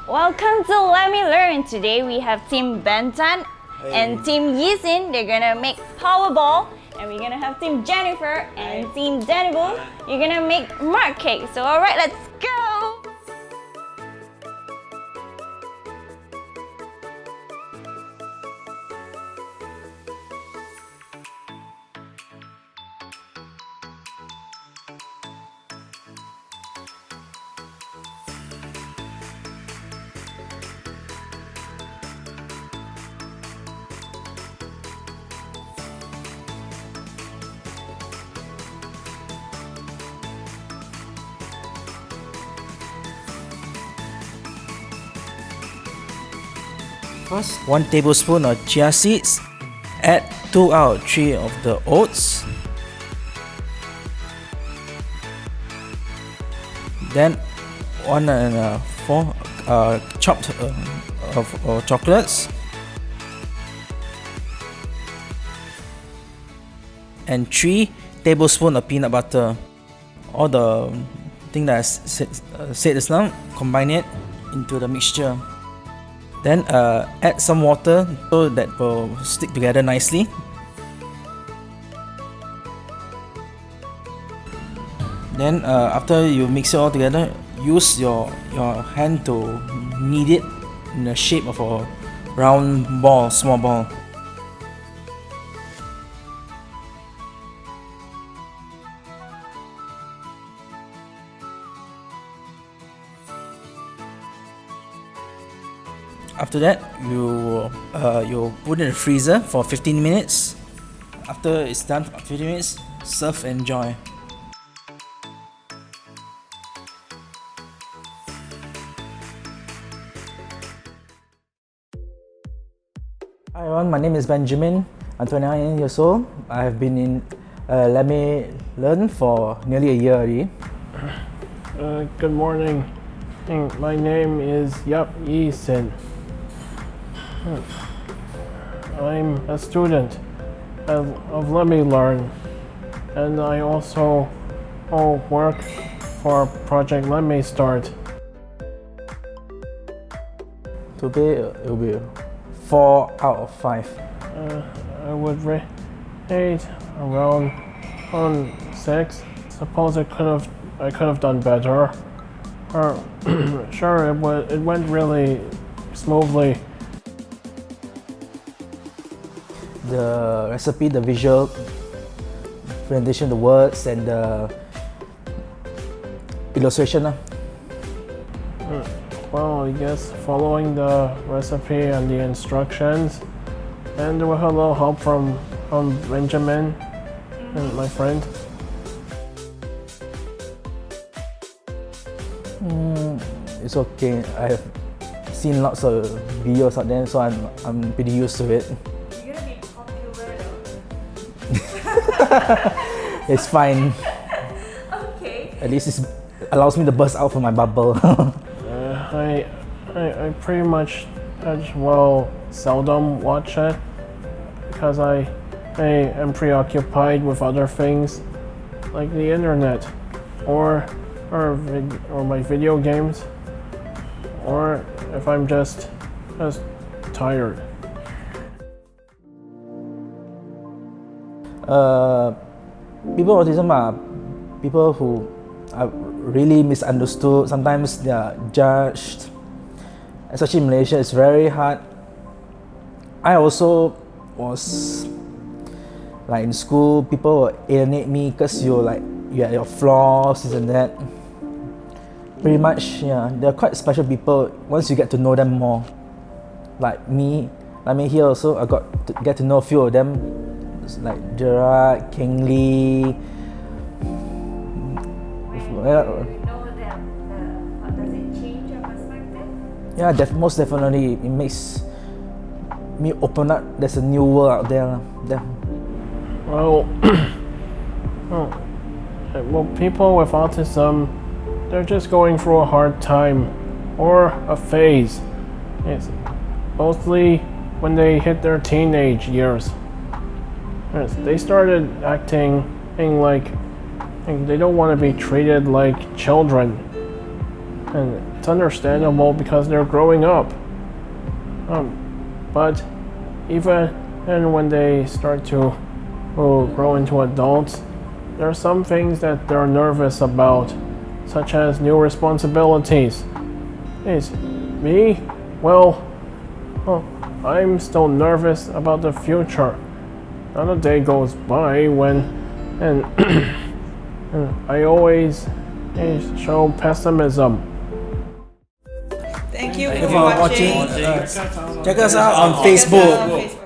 Welcome to Let Me Learn. Today we have Team Bentan and Team Yisin. They're gonna make Powerball, and we're gonna have Team Jennifer and Team Daniel. You're gonna make mark cake. So alright, let's go! First, 1 tablespoon of chia seeds. Add 2 out of 3 of the oats. Then 1 and 4 chopped of chocolates. And 3 tablespoons of peanut butter. All the thing that I said just now, combine it into the mixture. Then add some water so that will stick together nicely. Then after you mix it all together, use your hand to knead it in the shape of a round ball, small ball. After that, you put it in the freezer for 15 minutes. After it's done for 15 minutes, serve and enjoy. Hi everyone, my name is Benjamin. I'm 29 years old. I have been in Lemme Learn for nearly a year already. Good morning. My name is Yisin. I'm a student of Lemme Learn, and I also work for Project Lemme Start. Today it will be 4 out of 5. I would rate around 6. Suppose I could have done better. Sure, it went really smoothly. The recipe, the visual presentation, the words, and the illustration. Well, I guess following the recipe and the instructions, and with a little help from Benjamin and my friend. It's okay. I have seen lots of videos out there, so I'm pretty used to it. You're gonna be popular though. It's fine. Okay. At least it allows me to burst out from my bubble. I pretty much seldom watch it because I am preoccupied with other things like the internet or my video games, or if I'm just tired. People with autism are people who are really misunderstood. Sometimes they are judged. Especially in Malaysia, it's very hard. I also was like in school, people will alienate me because you have your flaws, this and that. Pretty much, yeah, they're quite special people once you get to know them more. Like me here also, I got to get to know a few of them, like Gerard, King Lee. Does it change your perspective? Yeah, most definitely. It makes me open up. There's a new world out there. Well, people with autism, they're just going through a hard time or a phase. It's mostly when they hit their teenage years. Yes, they started acting like they don't want to be treated like children. And it's understandable because they're growing up. But even and when they start to grow into adults, there are some things that they're nervous about, such as new responsibilities. Is me? Well, I'm still nervous about the future. Not a day goes by when and I always show pessimism. Thank you Thank you for watching. Check us out on Facebook.